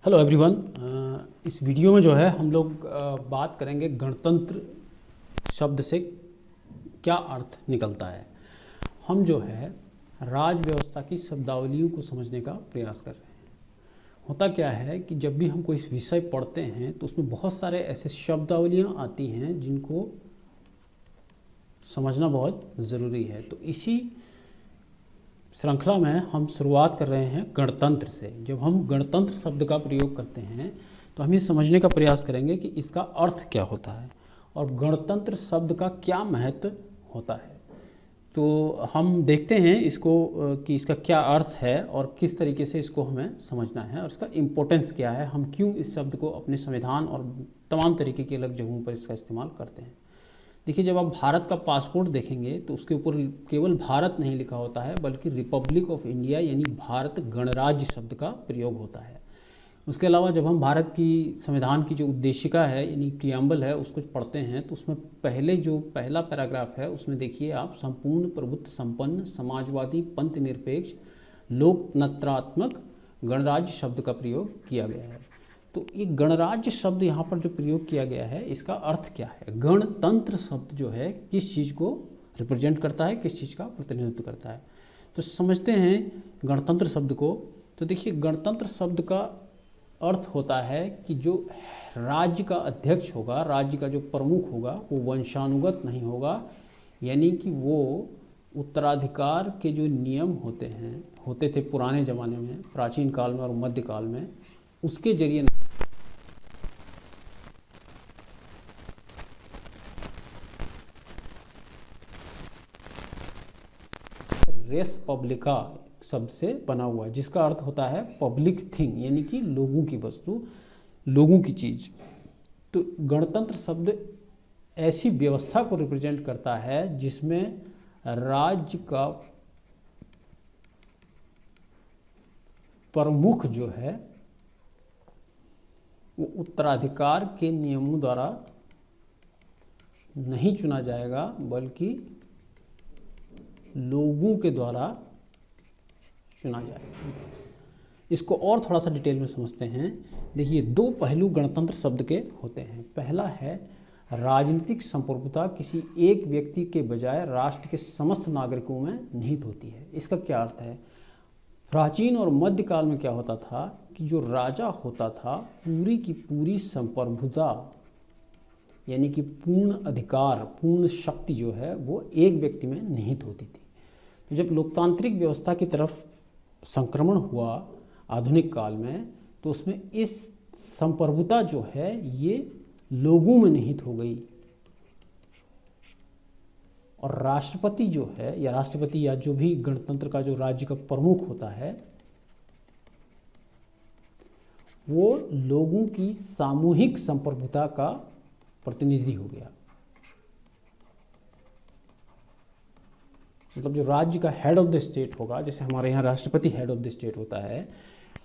Hello everyone. इस video में जो है हम लोग बात करेंगे गणतंत्र शब्द से क्या अर्थ निकलता है। हम जो है राज व्यवस्था की शब्दावलियों को समझने का प्रयास कर रहे हैं। होता क्या है कि जब भी हम कोई विषय पढ़ते हैं तो उसमें बहुत सारे ऐसे शब्दावलियाँ आती हैं जिनको समझना बहुत ज़रूरी है। तो इसी श्रृंखला में हम शुरुआत कर रहे हैं गणतंत्र से। जब हम गणतंत्र शब्द का प्रयोग करते हैं तो हम ये समझने का प्रयास करेंगे कि इसका अर्थ क्या होता है और गणतंत्र शब्द का क्या महत्व होता है। तो हम देखते हैं इसको कि इसका क्या अर्थ है और किस तरीके से इसको हमें समझना है और इसका इम्पोर्टेंस क्या है, हम क्यों इस शब्द को अपने संविधान और तमाम तरीके की अलग जगहों पर इसका इस्तेमाल करते हैं। देखिए, जब आप भारत का पासपोर्ट देखेंगे तो उसके ऊपर केवल भारत नहीं लिखा होता है बल्कि रिपब्लिक ऑफ इंडिया यानी भारत गणराज्य शब्द का प्रयोग होता है। उसके अलावा जब हम भारत की संविधान की जो उद्देशिका है यानी प्रियम्बल है उसको पढ़ते हैं तो उसमें पहला पैराग्राफ है उसमें देखिए आप, संपूर्ण प्रभुत्व संपन्न समाजवादी पंथ निरपेक्ष लोकतंत्रात्मक गणराज्य शब्द का प्रयोग किया गया है। तो ये गणराज्य शब्द यहाँ पर जो प्रयोग किया गया है इसका अर्थ क्या है। गणतंत्र शब्द जो है किस चीज़ को रिप्रेजेंट करता है, किस चीज़ का प्रतिनिधित्व करता है, तो समझते हैं गणतंत्र शब्द को। तो देखिए, गणतंत्र शब्द का अर्थ होता है कि जो राज्य का अध्यक्ष होगा, राज्य का जो प्रमुख होगा वो वंशानुगत नहीं होगा, यानी कि वो उत्तराधिकार के जो नियम होते थे पुराने ज़माने में, प्राचीन काल में और मध्यकाल में, उसके जरिए रेस पब्लिका शब्द से बना हुआ है जिसका अर्थ होता है पब्लिक थिंग यानी कि लोगों की वस्तु, लोगों की चीज़। तो गणतंत्र शब्द ऐसी व्यवस्था को रिप्रेजेंट करता है जिसमें राज्य का प्रमुख जो है वो उत्तराधिकार के नियमों द्वारा नहीं चुना जाएगा बल्कि लोगों के द्वारा चुना जाएगा। इसको और थोड़ा सा डिटेल में समझते हैं। देखिए, दो पहलू गणतंत्र शब्द के होते हैं। पहला है राजनीतिक संप्रभुता किसी एक व्यक्ति के बजाय राष्ट्र के समस्त नागरिकों में निहित होती है। इसका क्या अर्थ है? प्राचीन और मध्यकाल में क्या होता था कि जो राजा होता था पूरी की पूरी संप्रभुता यानी कि पूर्ण अधिकार, पूर्ण शक्ति जो है वो एक व्यक्ति में निहित होती थी। तो जब लोकतांत्रिक व्यवस्था की तरफ संक्रमण हुआ आधुनिक काल में तो उसमें इस संप्रभुता जो है ये लोगों में निहित हो गई और राष्ट्रपति जो है या जो भी गणतंत्र का जो राज्य का प्रमुख होता है वो लोगों की सामूहिक संप्रभुता का प्रतिनिधि हो गया। मतलब जो राज्य का हेड ऑफ द स्टेट होगा, जैसे हमारे यहाँ राष्ट्रपति हेड ऑफ द स्टेट होता है,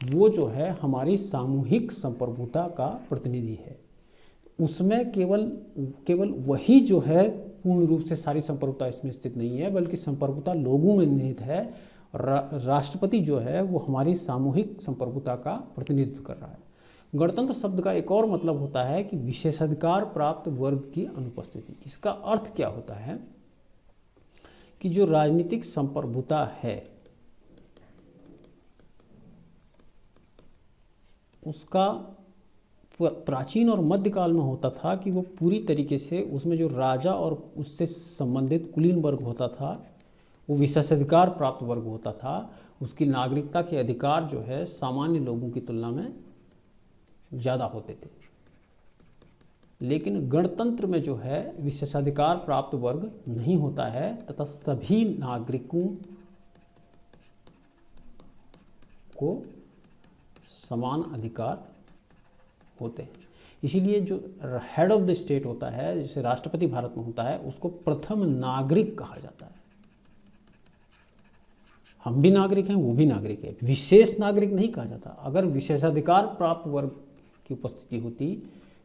वो जो है हमारी सामूहिक संप्रभुता का प्रतिनिधि है। उसमें केवल वही जो है पूर्ण रूप से सारी संप्रभुता इसमें स्थित नहीं है बल्कि संप्रभुता लोगों में निहित है। राष्ट्रपति जो है वो हमारी सामूहिक संप्रभुता का प्रतिनिधित्व कर रहा है। गणतंत्र शब्द का एक और मतलब होता है कि विशेषाधिकार प्राप्त वर्ग की अनुपस्थिति। इसका अर्थ क्या होता है कि जो राजनीतिक संप्रभुता है उसका प्राचीन और मध्यकाल में होता था कि वो पूरी तरीके से उसमें जो राजा और उससे संबंधित कुलीन वर्ग होता था वो विशेषाधिकार प्राप्त वर्ग होता था। उसकी नागरिकता के अधिकार जो है सामान्य लोगों की तुलना में ज़्यादा होते थे। लेकिन गणतंत्र में जो है विशेषाधिकार प्राप्त वर्ग नहीं होता है तथा सभी नागरिकों को समान अधिकार होते हैं। इसीलिए जो हेड ऑफ द स्टेट होता है, जैसे राष्ट्रपति भारत में होता है, उसको प्रथम नागरिक कहा जाता है। हम भी नागरिक हैं, वो भी नागरिक है, विशेष नागरिक नहीं कहा जाता। अगर विशेषाधिकार प्राप्त वर्ग की उपस्थिति होती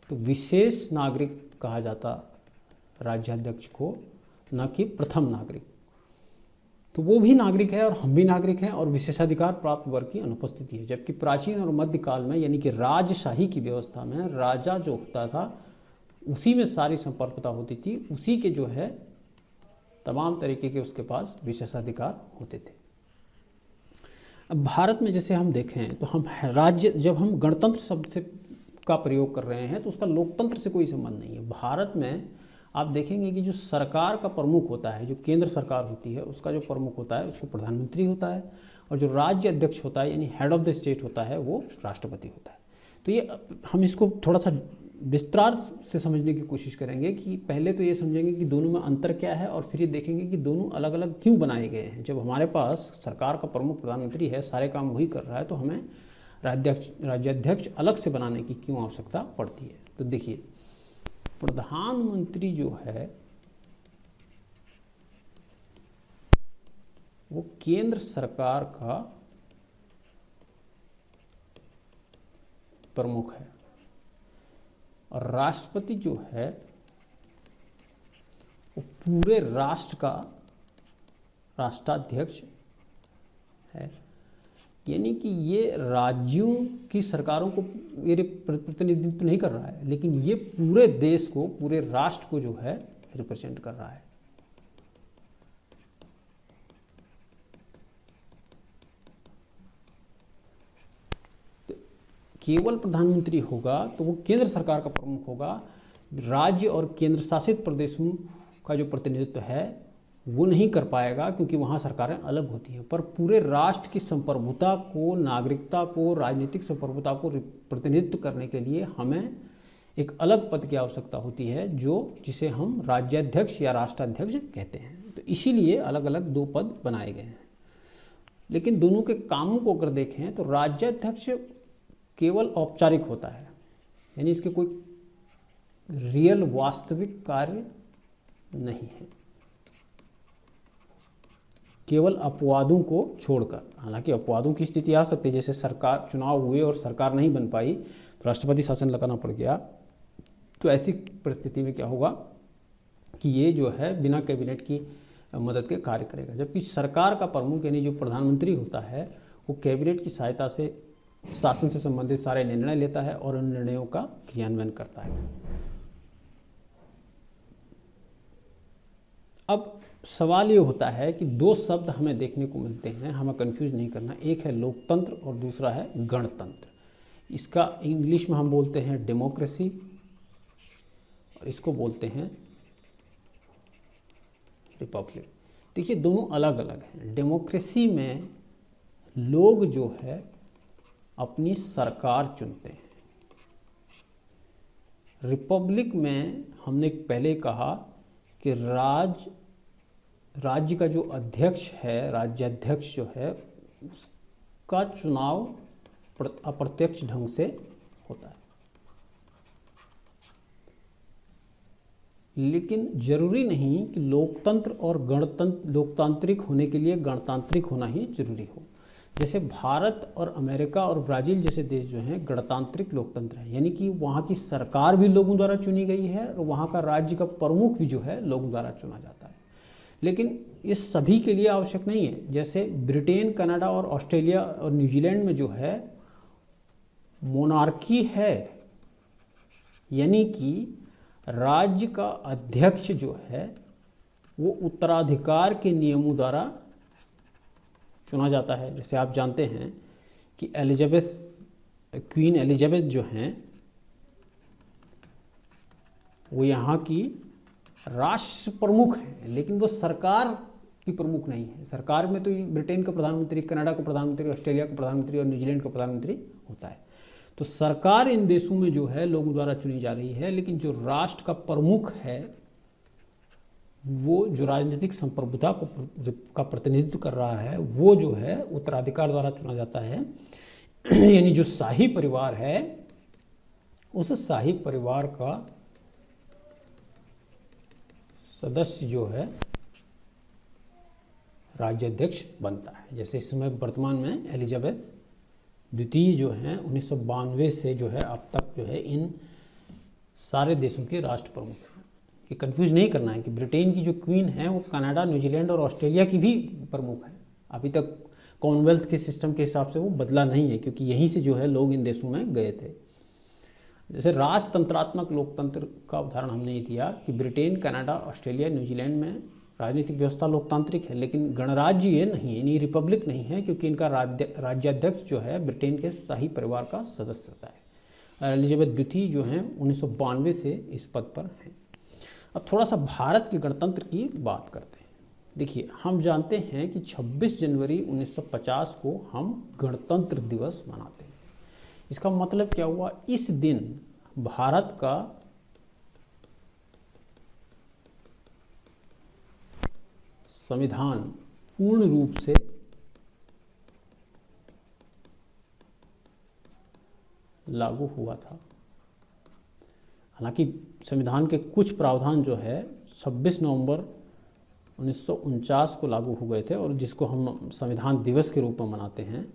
तो विशेष नागरिक कहा जाता राज्याध्यक्ष को, न कि प्रथम नागरिक। तो वो भी नागरिक है और हम भी नागरिक हैं, और विशेषाधिकार प्राप्त वर्ग की अनुपस्थिति है। जबकि प्राचीन और मध्यकाल में यानी कि राजशाही की व्यवस्था में राजा जो होता था उसी में सारी संपन्नता होती थी, उसी के जो है तमाम तरीके के उसके पास विशेषाधिकार होते थे। अब भारत में जैसे हम देखें तो हम राज्य, जब हम गणतंत्र शब्द से का प्रयोग कर रहे हैं तो उसका लोकतंत्र से कोई संबंध नहीं है। भारत में आप देखेंगे कि जो सरकार का प्रमुख होता है, जो केंद्र सरकार होती है उसका जो प्रमुख होता है उसको प्रधानमंत्री होता है, और जो राज्य अध्यक्ष होता है यानी हेड ऑफ द स्टेट होता है वो राष्ट्रपति होता है। तो ये हम इसको थोड़ा सा विस्तार से समझने की कोशिश करेंगे कि पहले तो ये समझेंगे कि दोनों में अंतर क्या है, और फिर ये देखेंगे कि दोनों अलग अलग क्यों बनाए गए हैं। जब हमारे पास सरकार का प्रमुख प्रधानमंत्री है, सारे काम वही कर रहा है, तो हमें राज्याध्यक्ष अलग से बनाने की क्यों आवश्यकता पड़ती है। तो देखिए, प्रधानमंत्री जो है वो केंद्र सरकार का प्रमुख है, और राष्ट्रपति जो है वो पूरे राष्ट्र का राष्ट्राध्यक्ष है। यानी कि ये राज्यों की सरकारों को ये प्रतिनिधित्व नहीं कर रहा है, लेकिन ये पूरे देश को, पूरे राष्ट्र को जो है रिप्रेजेंट कर रहा है। तो केवल प्रधानमंत्री होगा तो वो केंद्र सरकार का प्रमुख होगा, राज्य और केंद्र शासित प्रदेशों का जो प्रतिनिधित्व है वो नहीं कर पाएगा, क्योंकि वहाँ सरकारें अलग होती हैं। पर पूरे राष्ट्र की संप्रभुता को, नागरिकता को, राजनीतिक संप्रभुता को प्रतिनिधित्व करने के लिए हमें एक अलग पद की आवश्यकता होती है, जिसे हम राज्याध्यक्ष या राष्ट्राध्यक्ष कहते हैं। तो इसीलिए अलग अलग दो पद बनाए गए हैं। लेकिन दोनों के कामों को अगर देखें तो राज्याध्यक्ष केवल औपचारिक होता है, यानी इसके कोई रियल वास्तविक कार्य नहीं है, केवल अपवादों को छोड़कर। हालांकि अपवादों की स्थिति आ सकती है, जैसे सरकार चुनाव हुए और सरकार नहीं बन पाई तो राष्ट्रपति शासन लगाना पड़ गया, तो ऐसी परिस्थिति में क्या होगा कि ये जो है बिना कैबिनेट की मदद के कार्य करेगा। जबकि सरकार का प्रमुख यानी जो प्रधानमंत्री होता है वो कैबिनेट की सहायता से शासन से संबंधित सारे निर्णय लेता है और उन निर्णयों का क्रियान्वयन करता है। अब सवाल ये होता है कि दो शब्द हमें देखने को मिलते हैं, हमें कंफ्यूज नहीं करना। एक है लोकतंत्र और दूसरा है गणतंत्र। इसका इंग्लिश में हम बोलते हैं डेमोक्रेसी और इसको बोलते हैं रिपब्लिक। देखिए, दोनों अलग अलग हैं। डेमोक्रेसी में लोग जो है अपनी सरकार चुनते हैं। रिपब्लिक में हमने पहले कहा कि राज्य का जो अध्यक्ष है, राज्याध्यक्ष जो है, उसका चुनाव अप्रत्यक्ष ढंग से होता है। लेकिन जरूरी नहीं कि लोकतंत्र और गणतंत्र, लोकतांत्रिक होने के लिए गणतांत्रिक होना ही जरूरी हो। जैसे भारत और अमेरिका और ब्राज़ील जैसे देश जो हैं गणतांत्रिक लोकतंत्र है, यानी कि वहाँ की सरकार भी लोगों द्वारा चुनी गई है और वहाँ का राज्य का प्रमुख भी जो है लोगों द्वारा चुना जाता है। लेकिन ये सभी के लिए आवश्यक नहीं है। जैसे ब्रिटेन, कनाडा और ऑस्ट्रेलिया और न्यूजीलैंड में जो है मोनार्की है, यानी कि राज्य का अध्यक्ष जो है वो उत्तराधिकार के नियमों द्वारा चुना जाता है। जैसे आप जानते हैं कि क्वीन एलिजाबेथ जो हैं वो यहाँ की राष्ट्र प्रमुख हैं, लेकिन वो सरकार की प्रमुख नहीं है। सरकार में तो ब्रिटेन का प्रधानमंत्री, कनाडा का प्रधानमंत्री, ऑस्ट्रेलिया का प्रधानमंत्री और न्यूजीलैंड का प्रधानमंत्री होता है। तो सरकार इन देशों में जो है लोगों द्वारा चुनी जा रही है, लेकिन जो राष्ट्र का प्रमुख है वो जो राजनीतिक संप्रभुता का प्रतिनिधित्व कर रहा है वो जो है उत्तराधिकार द्वारा चुना जाता है। यानी जो शाही परिवार है उस शाही परिवार का सदस्य जो है राज्याध्यक्ष बनता है। जैसे इस समय वर्तमान में एलिजाबेथ द्वितीय जो हैं 1992 से जो है अब तक जो है इन सारे देशों के राष्ट्र प्रमुख हैं। ये कंफ्यूज नहीं करना है कि ब्रिटेन की जो क्वीन है वो कनाडा, न्यूजीलैंड और ऑस्ट्रेलिया की भी प्रमुख है। अभी तक कॉमनवेल्थ के सिस्टम के हिसाब से वो बदला नहीं है, क्योंकि यहीं से जो है लोग इन देशों में गए थे। जैसे राजतंत्रात्मक लोकतंत्र का उदाहरण हमने ये दिया कि ब्रिटेन, कनाडा, ऑस्ट्रेलिया, न्यूजीलैंड में राजनीतिक व्यवस्था लोकतांत्रिक है, लेकिन गणराज्य ये नहीं है, ये रिपब्लिक नहीं है, क्योंकि इनका राज्याध्यक्ष जो है ब्रिटेन के शाही परिवार का सदस्य होता है। एलिजाबेथ द्वितीय जो हैं 1992 से इस पद पर हैं। अब थोड़ा सा भारत के गणतंत्र की बात करते हैं। देखिए, हम जानते हैं कि 26 जनवरी 1950 को हम गणतंत्र दिवस मनाते हैं। इसका मतलब क्या हुआ? इस दिन भारत का संविधान पूर्ण रूप से लागू हुआ था। हालांकि संविधान के कुछ प्रावधान जो है 26 नवंबर 1949 को लागू हो गए थे, और जिसको हम संविधान दिवस के रूप में मनाते हैं,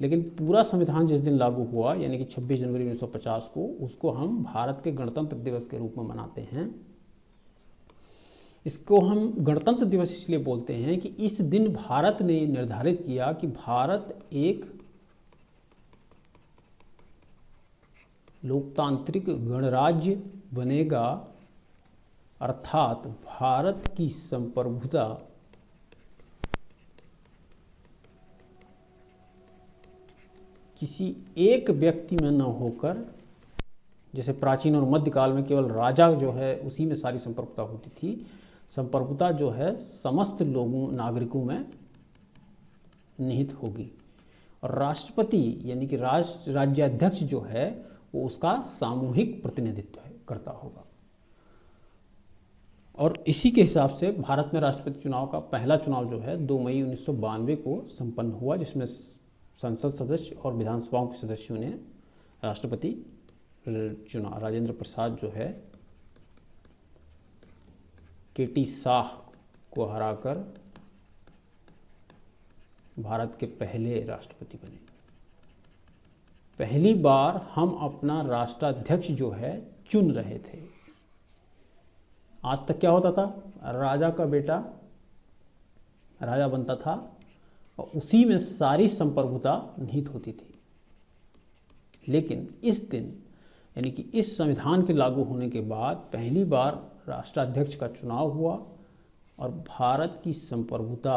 लेकिन पूरा संविधान जिस दिन लागू हुआ यानी कि 26 जनवरी 1950 को, उसको हम भारत के गणतंत्र दिवस के रूप में मनाते हैं। इसको हम गणतंत्र दिवस इसलिए बोलते हैं कि इस दिन भारत ने निर्धारित किया कि भारत एक लोकतांत्रिक गणराज्य बनेगा, अर्थात भारत की संप्रभुता किसी एक व्यक्ति में न होकर, जैसे प्राचीन और मध्यकाल में केवल राजा जो है उसी में सारी संप्रभुता होती थी, संप्रभुता जो है समस्त लोगों, नागरिकों में निहित होगी। और राष्ट्रपति यानी कि राज्याध्यक्ष जो है वो उसका सामूहिक प्रतिनिधित्व करता होगा। और इसी के हिसाब से भारत में राष्ट्रपति चुनाव का पहला चुनाव जो है 2 मई 1992 को संपन्न हुआ, जिसमें संसद सदस्य और विधानसभाओं के सदस्यों ने राष्ट्रपति चुना। राजेंद्र प्रसाद जो है केटी शाह को हराकर भारत के पहले राष्ट्रपति बने। पहली बार हम अपना राष्ट्राध्यक्ष जो है चुन रहे थे। आज तक क्या होता था? राजा का बेटा राजा बनता था और उसी में सारी संप्रभुता निहित होती थी। लेकिन इस दिन यानी कि इस संविधान के लागू होने के बाद पहली बार राष्ट्राध्यक्ष का चुनाव हुआ और भारत की संप्रभुता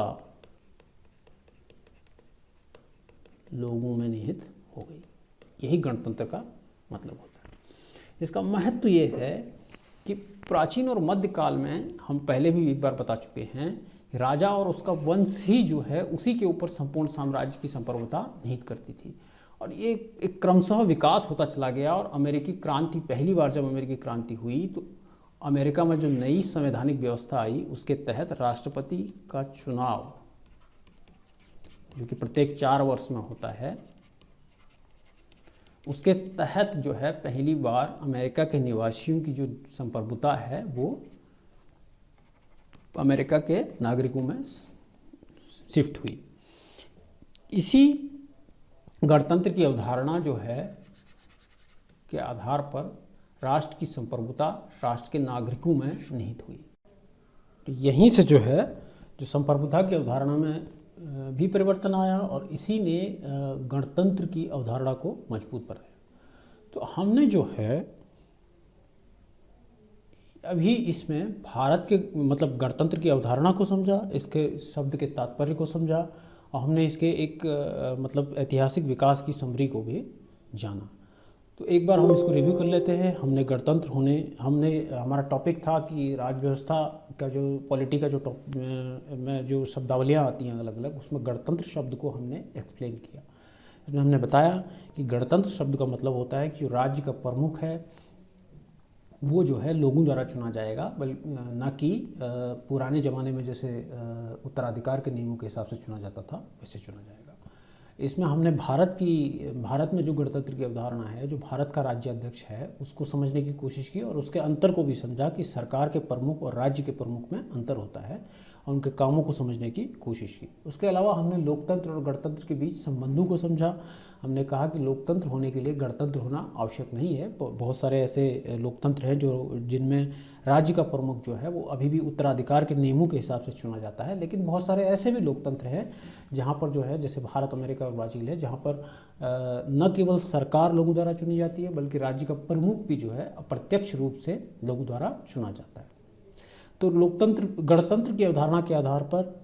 लोगों में निहित हो गई। यही गणतंत्र का मतलब होता है। इसका महत्व ये है कि प्राचीन और मध्यकाल में हम पहले भी एक बार बता चुके हैं, राजा और उसका वंश ही जो है उसी के ऊपर संपूर्ण साम्राज्य की संप्रभुता निहित करती थी। और ये एक क्रमशः विकास होता चला गया। और अमेरिकी क्रांति, पहली बार जब अमेरिकी क्रांति हुई तो अमेरिका में जो नई संवैधानिक व्यवस्था आई उसके तहत राष्ट्रपति का चुनाव जो कि प्रत्येक 4 वर्ष में होता है, उसके तहत जो है पहली बार अमेरिका के निवासियों की जो संप्रभुता है वो अमेरिका के नागरिकों में शिफ्ट हुई। इसी गणतंत्र की अवधारणा जो है के आधार पर राष्ट्र की संप्रभुता राष्ट्र के नागरिकों में निहित हुई। तो यहीं से जो है जो संप्रभुता की अवधारणा में भी परिवर्तन आया और इसी ने गणतंत्र की अवधारणा को मजबूत बनाया। तो हमने जो है अभी इसमें भारत के मतलब गणतंत्र की अवधारणा को समझा, इसके शब्द के तात्पर्य को समझा और हमने इसके एक मतलब ऐतिहासिक विकास की समरी को भी जाना। तो एक बार हम इसको रिव्यू कर लेते हैं। हमारा टॉपिक था कि राज्य व्यवस्था का जो पॉलिटी का में जो शब्दावलियाँ आती हैं अलग अलग, उसमें गणतंत्र शब्द को हमने एक्सप्लेन किया। इसमें हमने बताया कि गणतंत्र शब्द का मतलब होता है कि जो राज्य का प्रमुख है वो जो है लोगों द्वारा चुना जाएगा, बल्कि न कि पुराने ज़माने में जैसे उत्तराधिकार के नियमों के हिसाब से चुना जाता था वैसे चुना जाएगा। इसमें हमने भारत में जो गणतंत्र की अवधारणा है, जो भारत का राज्याध्यक्ष है, उसको समझने की कोशिश की और उसके अंतर को भी समझा कि सरकार के प्रमुख और राज्य के प्रमुख में अंतर होता है और उनके कामों को समझने की कोशिश की। उसके अलावा हमने लोकतंत्र और गणतंत्र के बीच संबंधों को समझा। हमने कहा कि लोकतंत्र होने के लिए गणतंत्र होना आवश्यक नहीं है। बहुत सारे ऐसे लोकतंत्र हैं जिनमें राज्य का प्रमुख जो है वो अभी भी उत्तराधिकार के नियमों के हिसाब से चुना जाता है, लेकिन बहुत सारे ऐसे भी लोकतंत्र हैं जहाँ पर जो है, जैसे भारत, अमेरिका और ब्राज़ील है, जहाँ पर न केवल सरकार लोगों द्वारा चुनी जाती है बल्कि राज्य का प्रमुख भी जो है अप्रत्यक्ष रूप से लोगों द्वारा चुना जाता है। तो लोकतंत्र, गणतंत्र की अवधारणा के आधार पर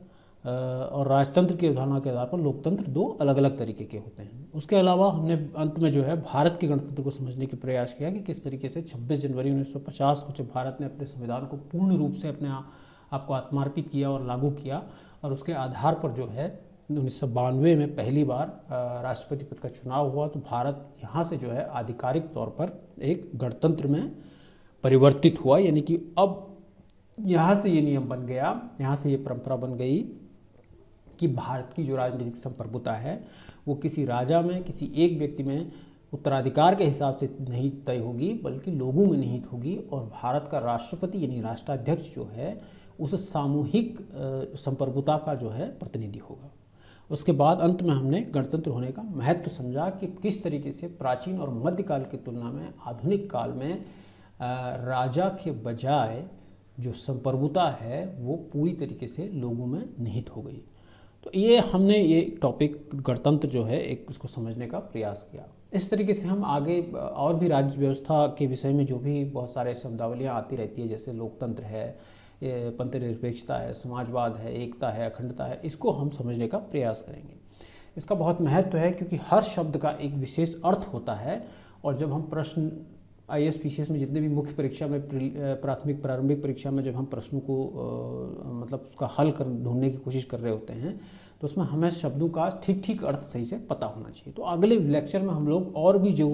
और राजतंत्र की अवधारणा के आधार पर लोकतंत्र दो अलग अलग तरीके के होते हैं। उसके अलावा हमने अंत में जो है भारत के गणतंत्र को समझने की प्रयास किया कि किस तरीके से 26 जनवरी 1950 को जब भारत ने अपने संविधान को पूर्ण रूप से अपने आप को आत्मार्पित किया और लागू किया, और उसके आधार पर जो है 1992 में पहली बार राष्ट्रपति पद का चुनाव हुआ, तो भारत यहाँ से जो है आधिकारिक तौर पर एक गणतंत्र में परिवर्तित हुआ। यानी कि अब यहाँ से ये नियम बन गया, यहाँ से ये परंपरा बन गई कि भारत की जो राजनीतिक संप्रभुता है वो किसी राजा में, किसी एक व्यक्ति में उत्तराधिकार के हिसाब से नहीं तय होगी बल्कि लोगों में निहित होगी, और भारत का राष्ट्रपति यानी राष्ट्राध्यक्ष जो है उस सामूहिक संप्रभुता का जो है प्रतिनिधि होगा। उसके बाद अंत में हमने गणतंत्र होने का महत्व समझा कि किस तरीके से प्राचीन और मध्यकाल की तुलना में आधुनिक काल में राजा के बजाय जो संप्रभुता है वो पूरी तरीके से लोगों में निहित हो गई। तो ये हमने ये टॉपिक गणतंत्र जो है एक उसको समझने का प्रयास किया। इस तरीके से हम आगे और भी राज्य व्यवस्था के विषय में जो भी बहुत सारे शब्दावलियाँ आती रहती है, जैसे लोकतंत्र है, पंथनिरपेक्षता है, समाजवाद है, एकता है, अखंडता है, इसको हम समझने का प्रयास करेंगे। इसका बहुत महत्व है क्योंकि हर शब्द का एक विशेष अर्थ होता है, और जब हम प्रश्न IAS PCS में जितने भी मुख्य परीक्षा में प्रारंभिक परीक्षा में जब हम प्रश्नों को मतलब उसका हल ढूंढने की कोशिश कर रहे होते हैं तो उसमें हमें शब्दों का ठीक अर्थ सही से पता होना चाहिए। तो अगले लेक्चर में हम लोग और भी जो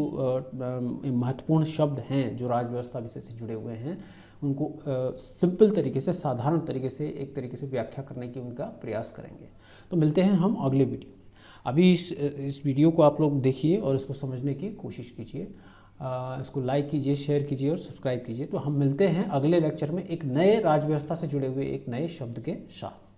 महत्वपूर्ण शब्द हैं जो राज्य व्यवस्था विषय से जुड़े हुए हैं उनको सिंपल तरीके से, साधारण तरीके से, एक तरीके से व्याख्या करने की उनका प्रयास करेंगे। तो मिलते हैं हम अगले वीडियो में। अभी इस वीडियो को आप लोग देखिए और इसको समझने की कोशिश कीजिए। इसको लाइक कीजिए, शेयर कीजिए और सब्सक्राइब कीजिए। तो हम मिलते हैं अगले लेक्चर में एक नए राज्य व्यवस्था से जुड़े हुए एक नए शब्द के साथ।